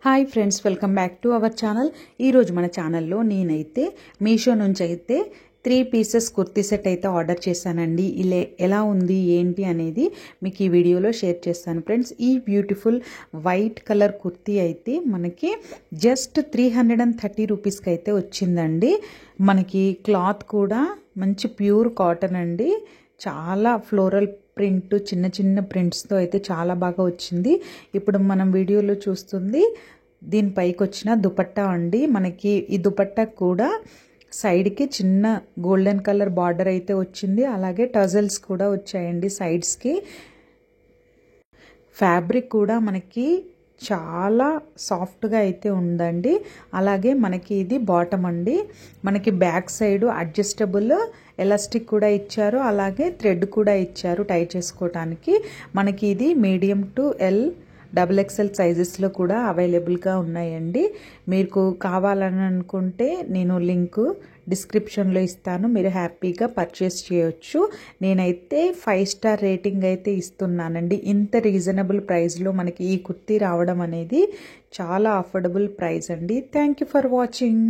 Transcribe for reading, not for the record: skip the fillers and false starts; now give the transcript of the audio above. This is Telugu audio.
Hi friends, welcome back to our channel. ఈరోజు మన ఛానల్లో నేనైతే మీషో నుంచి అయితే 3 పీసెస్ కుర్తీ సెట్ అయితే ఆర్డర్ చేశానండి. ఇలా ఎలా ఉంది ఏంటి అనేది మీకు ఈ వీడియోలో షేర్ చేస్తాను ఫ్రెండ్స్. ఈ బ్యూటిఫుల్ వైట్ కలర్ కుర్తీ అయితే మనకి జస్ట్ 330 రూపీస్కి అయితే వచ్చిందండి. మనకి క్లాత్ కూడా మంచి ప్యూర్ కాటన్ అండి. చాలా ఫ్లోరల్ ప్రింట్, చిన్న చిన్న ప్రింట్స్తో అయితే చాలా బాగా వచ్చింది. ఇప్పుడు మనం వీడియోలో చూస్తుంది దీనిపైకి వచ్చిన దుపట్టా అండి. మనకి ఈ దుపట్టా కూడా సైడ్కి చిన్న గోల్డెన్ కలర్ బార్డర్ అయితే వచ్చింది. అలాగే టజల్స్ కూడా వచ్చాయండి సైడ్స్కి. ఫ్యాబ్రిక్ కూడా మనకి చాలా సాఫ్ట్గా అయితే ఉందండి. అలాగే మనకి ఇది బాటమ్ అండి. మనకి బ్యాక్ సైడ్ అడ్జస్టబుల్ ఎలాస్టిక్ కూడా ఇచ్చారు. అలాగే థ్రెడ్ కూడా ఇచ్చారు టై చేసుకోవటానికి. మనకి ఇది మీడియం టు ఎల్, XXL సైజెస్లో కూడా అవైలబుల్గా ఉన్నాయండి. మీకు కావాలని అనుకుంటే నేను లింక్ డిస్క్రిప్షన్లో ఇస్తాను, మీరు హ్యాపీగా పర్చేస్ చేయొచ్చు. నేనైతే 5 స్టార్ రేటింగ్ అయితే ఇస్తున్నానండి. ఇంత రీజనబుల్ ప్రైస్లో మనకి ఈ కుర్తీ రావడం అనేది చాలా అఫోర్డబుల్ ప్రైస్ అండి. Thank you for watching.